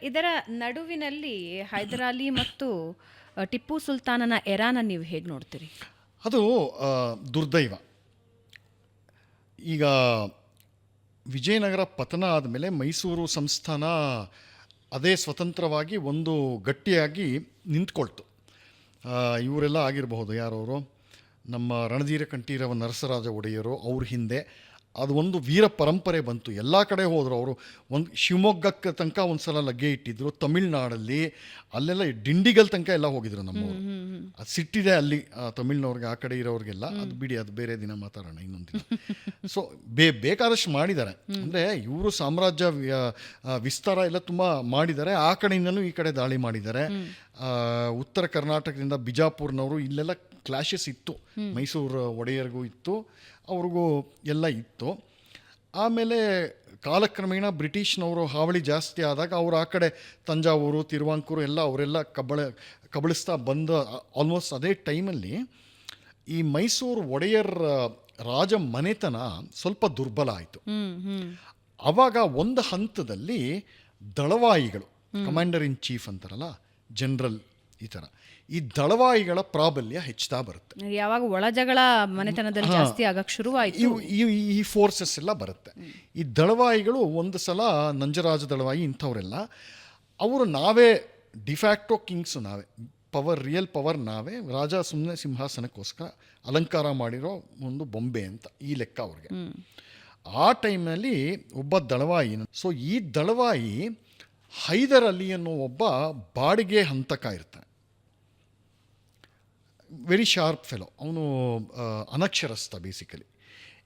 ಇದರ ನಡುವಿನಲ್ಲಿ ಹೈದರಾಲಿ ಮತ್ತು ಟಿಪ್ಪು ಸುಲ್ತಾನನ ಎರಾನ ನೀವು ಹೇಗೆ ನೋಡ್ತೀರಿ? ಅದು ದುರ್ದೈವ. ಈಗ ವಿಜಯನಗರ ಪತನ ಆದಮೇಲೆ ಮೈಸೂರು ಸಂಸ್ಥಾನ ಅದೇ ಸ್ವತಂತ್ರವಾಗಿ ಒಂದು ಗಟ್ಟಿಯಾಗಿ ನಿಂತ್ಕೊಳ್ತು. ಇವರೆಲ್ಲ ಆಗಿರಬಹುದು, ಯಾರವರು, ನಮ್ಮ ರಣಧೀರ ಕಂಠೀರವ ನರಸರಾಜ ಒಡೆಯರು, ಅವ್ರ ಹಿಂದೆ ಅದು ಒಂದು ವೀರ ಪರಂಪರೆ ಬಂತು. ಎಲ್ಲ ಕಡೆ ಹೋದರು ಅವರು. ಒಂದು ಶಿವಮೊಗ್ಗಕ್ಕೆ ತನಕ ಒಂದು ಸಲ ಲಗ್ಗೆ ಇಟ್ಟಿದ್ರು, ತಮಿಳ್ನಾಡಲ್ಲಿ ಅಲ್ಲೆಲ್ಲ ಡಿಂಡಿಗಲ್ ತನಕ ಎಲ್ಲ ಹೋಗಿದ್ರು ನಮ್ಮವರು. ಅದು ಸಿಟ್ಟಿದೆ ಅಲ್ಲಿ ತಮಿಳ್ನವ್ರಿಗೆ, ಆ ಕಡೆ ಇರೋರಿಗೆಲ್ಲ. ಅದು ಬಿಡಿ, ಅದು ಬೇರೆ ದಿನ ಮಾತಾಡೋಣ, ಇನ್ನೊಂದು ದಿನ. ಸೊ ಬೇಕಾದಷ್ಟು ಮಾಡಿದ್ದಾರೆ. ಅಂದರೆ ಇವರು ಸಾಮ್ರಾಜ್ಯ ವಿಸ್ತಾರ ಎಲ್ಲ ತುಂಬ ಮಾಡಿದ್ದಾರೆ. ಆ ಕಡೆಯಿಂದನೂ ಈ ಕಡೆ ದಾಳಿ ಮಾಡಿದ್ದಾರೆ. ಉತ್ತರ ಕರ್ನಾಟಕದಿಂದ ಬಿಜಾಪುರ್ನವರು ಇಲ್ಲೆಲ್ಲ ಕ್ಲಾಶಸ್ ಇತ್ತು. ಮೈಸೂರು ಒಡೆಯರಿಗೂ ಇತ್ತು, ಅವ್ರಿಗೂ ಎಲ್ಲ ಇತ್ತು. ಆಮೇಲೆ ಕಾಲಕ್ರಮೇಣ ಬ್ರಿಟಿಷ್ನವರು ಹಾವಳಿ ಜಾಸ್ತಿ ಆದಾಗ ಅವರು ಆ ಕಡೆ ತಂಜಾವೂರು, ತಿರುವಾಂಕೂರು ಎಲ್ಲ ಅವರೆಲ್ಲ ಕಬಳಿಸ್ತಾ ಬಂದ ಆಲ್ಮೋಸ್ಟ್ ಅದೇ ಟೈಮಲ್ಲಿ ಈ ಮೈಸೂರು ಒಡೆಯರ್ ರಾಜ ಮನೆತನ ಸ್ವಲ್ಪ ದುರ್ಬಲ ಆಯಿತು. ಆವಾಗ ಒಂದು ಹಂತದಲ್ಲಿ ದಳವಾಯಿಗಳು, ಕಮಾಂಡರ್ ಇನ್ ಚೀಫ್ ಅಂತಾರಲ್ಲ, ಜನರಲ್, ಈ ಥರ ಈ ದಳವಾಯಿಗಳ ಪ್ರಾಬಲ್ಯ ಹೆಚ್ಚುತ್ತಾ ಬರುತ್ತೆ. ಯಾವಾಗ ಒಳಜಗಳ ಮನೆತನದಲ್ಲಿ ಜಾಸ್ತಿ ಆಗಕ್ಕೆ ಶುರುವಾಯಿತು, ಈ ಫೋರ್ಸಸ್ ಎಲ್ಲ ಬರುತ್ತೆ. ಈ ದಳವಾಯಿಗಳು ಒಂದು ಸಲ ನಂಜರಾಜ ದಳವಾಯಿ ಇಂಥವರೆಲ್ಲ ಅವರು ನಾವೇ ಡಿಫ್ಯಾಕ್ಟೋ ಕಿಂಗ್ಸು, ನಾವೇ ಪವರ್, ರಿಯಲ್ ಪವರ್ ನಾವೇ, ರಾಜ ಸುಮ್ಮನೆ ಸಿಂಹಾಸನಕ್ಕೋಸ್ಕರ ಅಲಂಕಾರ ಮಾಡಿರೋ ಒಂದು ಬೊಂಬೆ ಅಂತ ಈ ಲೆಕ್ಕ ಅವ್ರಿಗೆ. ಆ ಟೈಮ್ನಲ್ಲಿ ಒಬ್ಬ ದಳವಾಯಿ, ಸೊ ಈ ದಳವಾಯಿ ಹೈದರ್ ಅಲಿ ಅನ್ನೋ ಒಬ್ಬ ಬಾಡಿಗೆ ಹಂತಕ ಇರ್ತಾನೆ. ವೆರಿ ಶಾರ್ಪ್ ಫೆಲೋ, ಅವನು ಅನಕ್ಷರಸ್ಥ ಬೇಸಿಕಲಿ.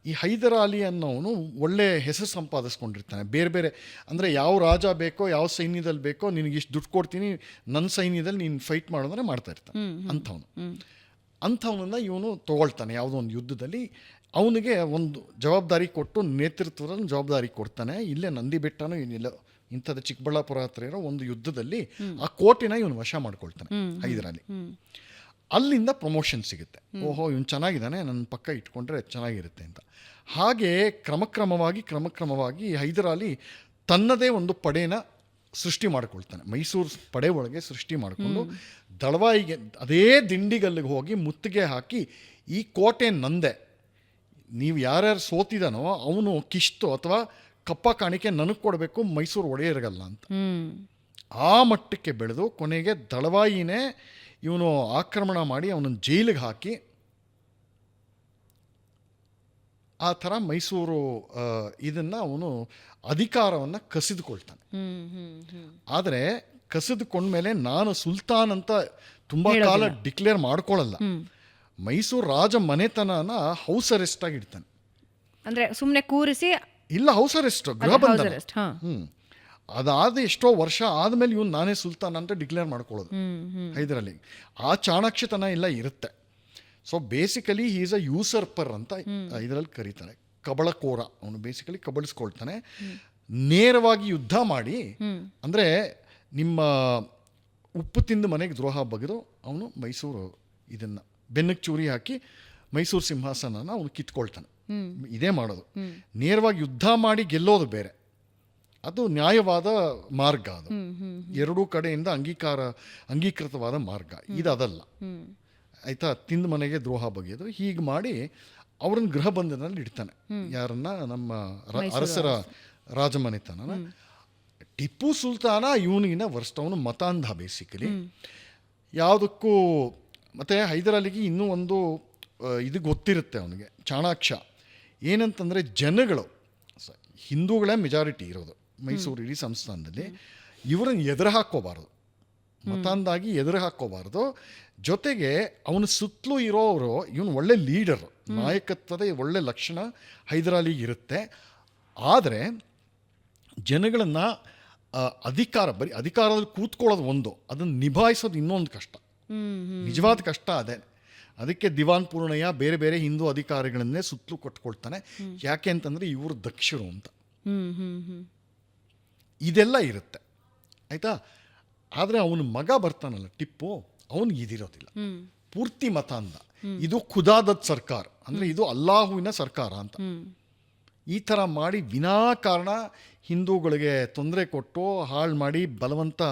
ಈ ಹೈದರ್ ಅಲಿ ಅನ್ನೋವನು ಒಳ್ಳೆ ಹೆಸರು ಸಂಪಾದಿಸ್ಕೊಂಡಿರ್ತಾನೆ. ಬೇರೆ ಬೇರೆ ಅಂದರೆ ಯಾವ ರಾಜ ಬೇಕೋ, ಯಾವ ಸೈನ್ಯದಲ್ಲಿ ಬೇಕೋ, ನಿನಗೆ ಇಷ್ಟು ದುಡ್ಡು ಕೊಡ್ತೀನಿ, ನನ್ನ ಸೈನ್ಯದಲ್ಲಿ ನೀನು ಫೈಟ್ ಮಾಡೋದ್ರೆ ಮಾಡ್ತಾ ಇರ್ತಾನೆ ಅಂಥವನನ್ನು ಇವನು ತೊಗೊಳ್ತಾನೆ ಯಾವುದೋ ಒಂದು ಯುದ್ಧದಲ್ಲಿ. ಅವನಿಗೆ ಒಂದು ಜವಾಬ್ದಾರಿ ಕೊಟ್ಟು, ನೇತೃತ್ವದ ಜವಾಬ್ದಾರಿ ಕೊಡ್ತಾನೆ. ಇಲ್ಲೇ ನಂದಿ ಬೆಟ್ಟನೂ ಏನಿಲ್ಲ, ಇಂಥದ್ದು ಚಿಕ್ಕಬಳ್ಳಾಪುರ ಹತ್ರ ಇರೋ ಒಂದು ಯುದ್ಧದಲ್ಲಿ ಆ ಕೋಟೆನ ಇವನು ವಶ ಮಾಡ್ಕೊಳ್ತಾನೆ ಹೈದರ್ ಅಲಿ. ಅಲ್ಲಿಂದ ಪ್ರಮೋಷನ್ ಸಿಗುತ್ತೆ. ಓಹೋ, ಇವನು ಚೆನ್ನಾಗಿದ್ದಾನೆ, ನನ್ನ ಪಕ್ಕ ಇಟ್ಕೊಂಡ್ರೆ ಚೆನ್ನಾಗಿರುತ್ತೆ ಅಂತ. ಹಾಗೆ ಕ್ರಮಕ್ರಮವಾಗಿ ಹೈದರ್ ಅಲಿ ತನ್ನದೇ ಒಂದು ಪಡೆನ ಸೃಷ್ಟಿ ಮಾಡ್ಕೊಳ್ತಾನೆ. ಮೈಸೂರು ಪಡೆ ಒಳಗೆ ಸೃಷ್ಟಿ ಮಾಡಿಕೊಂಡು ದಳವಾಯಿಗೆ ಅದೇ ದಿಂಡಿಗಲ್ಲಿಗೆ ಹೋಗಿ ಮುತ್ತಿಗೆ ಹಾಕಿ, ಈ ಕೋಟೆ ನಂದೆ, ನೀವು ಯಾರ್ಯಾರು ಸೋತಿದಾನೋ ಅವನು ಕಿಷ್ಟು ಅಥವಾ ಕಪ್ಪ ಕಾಣಿಕೆ ನನಗೆ ಕೊಡಬೇಕು, ಮೈಸೂರು ಒಡೆಯರಿಗಲ್ಲ ಅಂತ. ಆ ಮಟ್ಟಕ್ಕೆ ಬೆಳೆದು ಕೊನೆಗೆ ದಳವಾಯಿನೇ ಇವನು ಆಕ್ರಮಣ ಮಾಡಿ ಅವನನ್ನು ಜೈಲಿಗೆ ಹಾಕಿ, ಆ ಥರ ಮೈಸೂರು ಇದನ್ನು ಅವನು ಅಧಿಕಾರವನ್ನು ಕಸಿದುಕೊಳ್ತಾನೆ. ಆದರೆ ಕಸಿದುಕೊಂಡ್ಮೇಲೆ ನಾನು ಸುಲ್ತಾನ್ ಅಂತ ತುಂಬ ಕಾಲ ಡಿಕ್ಲೇರ್ ಮಾಡ್ಕೊಳ್ಳಲ್ಲ. ಮೈಸೂರು ರಾಜ ಮನೆತನನ ಹೌಸ್ ಅರೆಸ್ಟ್ ಆಗಿ ಇಡ್ತಾನೆ. ಅಂದರೆ ಸುಮ್ಮನೆ ಕೂರಿಸಿ, ಇಲ್ಲ, ಹೌಸ್ ಅರೆಸ್ಟ್, ಗೃಹ ಬಂಧನ. ಅದಾದ ಎಷ್ಟೋ ವರ್ಷ ಆದಮೇಲೆ ಇವನು ನಾನೇ ಸುಲ್ತಾನ್ ಅಂತ ಡಿಕ್ಲೇರ್ ಮಾಡ್ಕೊಳ್ಳೋದು ಹೈದರಾಲಿ. ಆ ಚಾಣಾಕ್ಷತನ ಎಲ್ಲ ಇರುತ್ತೆ. So basically he is a usurper ಅಂತ ಇದರಲ್ಲಿ ಕರೀತಾರೆ. ಕಬಳಕೋರ, ಅವನು ಬೇಸಿಕಲಿ ಕಬಳಿಸ್ಕೊಳ್ತಾನೆ. ನೇರವಾಗಿ ಯುದ್ಧ ಮಾಡಿ, ಅಂದರೆ ನಿಮ್ಮ ಉಪ್ಪು ತಿಂದು ಮನೆಗೆ ದ್ರೋಹ ಬಗೆದು ಅವನು ಮೈಸೂರು ಇದನ್ನು ಬೆನ್ನಕ್ಕೆ ಚೂರಿ ಹಾಕಿ ಮೈಸೂರು ಸಿಂಹಾಸನನ ಅವನು ಕಿತ್ಕೊಳ್ತಾನೆ. ಇದೇ ಮಾಡೋದು. ನೇರವಾಗಿ ಯುದ್ಧ ಮಾಡಿ ಗೆಲ್ಲೋದು ಬೇರೆ, ಅದು ನ್ಯಾಯವಾದ ಮಾರ್ಗ. ಅದು ಎರಡೂ ಕಡೆಯಿಂದ ಅಂಗೀಕೃತವಾದ ಮಾರ್ಗ. ಇದು ಅದಲ್ಲ, ಆಯಿತಾ. ತಿಂದ ಮನೆಗೆ ದ್ರೋಹ ಬಗೆಯೋದು. ಹೀಗೆ ಮಾಡಿ ಅವ್ರನ್ನ ಗೃಹ ಬಂಧನಲ್ಲಿ ಇಡ್ತಾನೆ. ಯಾರನ್ನ? ನಮ್ಮ ಅರಸರ ರಾಜಮನೆತನ. ಟಿಪ್ಪು ಸುಲ್ತಾನ ಇವನಿಗಿನ ವರ್ಸ್ಟ್. ಅವನು ಮತಾಂಧ ಬೇಸಿಕಲಿ ಯಾವುದಕ್ಕೂ. ಮತ್ತು ಹೈದರ್ ಅಲಿಗೆ ಇನ್ನೂ ಒಂದು ಇದು ಗೊತ್ತಿರುತ್ತೆ ಅವನಿಗೆ, ಚಾಣಾಕ್ಷ. ಏನಂತಂದರೆ ಜನಗಳು, ಹಿಂದೂಗಳೇ ಮೆಜಾರಿಟಿ ಇರೋದು ಮೈಸೂರು ಇಡೀ ಸಂಸ್ಥಾನದಲ್ಲಿ, ಇವರನ್ನು ಎದುರು ಹಾಕ್ಕೋಬಾರ್ದು, ಮತಾಂಧಾಗಿ ಎದುರು ಹಾಕ್ಕೋಬಾರ್ದು. ಜೊತೆಗೆ ಅವನ ಸುತ್ತಲೂ ಇರೋರು, ಇವನು ಒಳ್ಳೆ ಲೀಡರ್, ನಾಯಕತ್ವದ ಒಳ್ಳೆ ಲಕ್ಷಣ ಹೈದರ್ ಅಲಿಗೆ ಇರುತ್ತೆ. ಆದರೆ ಜನಗಳನ್ನು ಬರೀ ಅಧಿಕಾರದಲ್ಲಿ ಕೂತ್ಕೊಳ್ಳೋದು ಒಂದು, ಅದನ್ನು ನಿಭಾಯಿಸೋದು ಇನ್ನೊಂದು ಕಷ್ಟ, ನಿಜವಾದ ಕಷ್ಟ ಅದೇ. ಅದಕ್ಕೆ ದಿವಾನ್ ಪೂರ್ಣಯ್ಯ ಬೇರೆ ಬೇರೆ ಹಿಂದೂ ಅಧಿಕಾರಿಗಳನ್ನೇ ಸುತ್ತಲೂ ಕೊಟ್ಕೊಳ್ತಾನೆ. ಯಾಕೆ ಅಂತಂದರೆ ಇವರು ದಕ್ಷರು ಅಂತ. ಇದೆಲ್ಲ ಇರುತ್ತೆ, ಆಯಿತಾ. ಆದರೆ ಅವನ ಮಗ ಬರ್ತಾನಲ್ಲ ಟಿಪ್ಪು, ಅವನಿಗೆ ಇದಿರೋದಿಲ್ಲ. ಪೂರ್ತಿ ಮತಾಂಧ. ಇದು ಖುದಾದತ್ ಸರ್ಕಾರ, ಅಂದರೆ ಇದು ಅಲ್ಲಾಹುವಿನ ಸರ್ಕಾರ ಅಂತ. ಈ ಥರ ಮಾಡಿ ವಿನಾಕಾರಣ ಹಿಂದೂಗಳಿಗೆ ತೊಂದರೆ ಕೊಟ್ಟು ಹಾಳು ಮಾಡಿ ಬಲವಂತ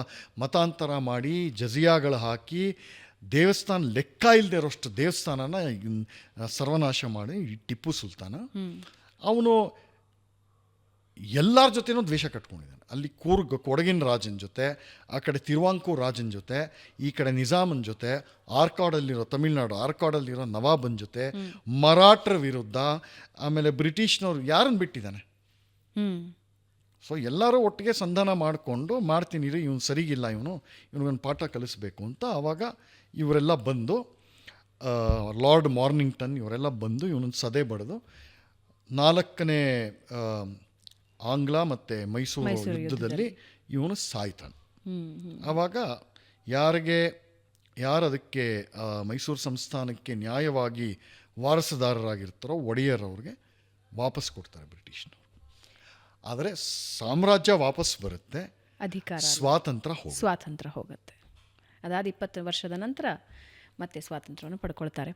ಮತಾಂತರ ಮಾಡಿ ಜಜಿಯಾಗಳು ಹಾಕಿ ದೇವಸ್ಥಾನ ಲೆಕ್ಕ ಇಲ್ಲದೆ ಇರೋಷ್ಟು ದೇವಸ್ಥಾನನ ಸರ್ವನಾಶ ಮಾಡಿ ಈ ಟಿಪ್ಪು ಸುಲ್ತಾನ ಅವನು ಎಲ್ಲರ ಜೊತೆನೂ ದ್ವೇಷ ಕಟ್ಕೊಂಡಿದ್ದಾನೆ. ಅಲ್ಲಿ ಕೊಡಗಿನ ರಾಜನ ಜೊತೆ, ಆ ಕಡೆ ತಿರುವಾಂಕೂರು ರಾಜನ ಜೊತೆ, ಈ ಕಡೆ ನಿಜಾಮನ ಜೊತೆ, ಆರ್ಕಾಡಲ್ಲಿರೋ ತಮಿಳ್ನಾಡು ಆರ್ಕಾಡಲ್ಲಿರೋ ನವಾಬನ ಜೊತೆ, ಮರಾಠರ ವಿರುದ್ಧ, ಆಮೇಲೆ ಬ್ರಿಟಿಷ್ನವ್ರು ಯಾರನ್ನು ಬಿಟ್ಟಿದ್ದಾನೆ. ಸೊ ಎಲ್ಲರೂ ಒಟ್ಟಿಗೆ ಸಂಧಾನ ಮಾಡಿಕೊಂಡು ಮಾಡ್ತೀನಿ ರೀ, ಇವನು ಸರಿಗಿಲ್ಲ, ಇವನಿಗೊಂದು ಪಾಠ ಕಲಿಸ್ಬೇಕು ಅಂತ. ಆವಾಗ ಇವರೆಲ್ಲ ಬಂದು ಲಾರ್ಡ್ ಮಾರ್ನಿಂಗ್ಟನ್ ಇವರೆಲ್ಲ ಬಂದು ಇವನನ್ನು ಸದೆ ಬಡಿದು 4ನೇ ಆಂಗ್ಲ ಮತ್ತು ಮೈಸೂರು ಯುದ್ಧದಲ್ಲಿ ಇವನು ಸಾಯ್ತಾನೆ. ಆವಾಗ ಯಾರು ಅದಕ್ಕೆ ಮೈಸೂರು ಸಂಸ್ಥಾನಕ್ಕೆ ನ್ಯಾಯವಾಗಿ ವಾರಸುದಾರರಾಗಿರ್ತಾರೋ ಒಡೆಯರವ್ರಿಗೆ ವಾಪಸ್ ಕೊಡ್ತಾರೆ ಬ್ರಿಟಿಷ್ನವರು. ಆದರೆ ಸಾಮ್ರಾಜ್ಯ ವಾಪಸ್ ಬರುತ್ತೆ, ಅಧಿಕಾರ ಸ್ವಾತಂತ್ರ್ಯ ಹೋಗುತ್ತೆ. ಅದಾದ 20 ವರ್ಷದ ನಂತರ ಮತ್ತೆ ಸ್ವಾತಂತ್ರ್ಯವನ್ನು ಪಡ್ಕೊಳ್ತಾರೆ.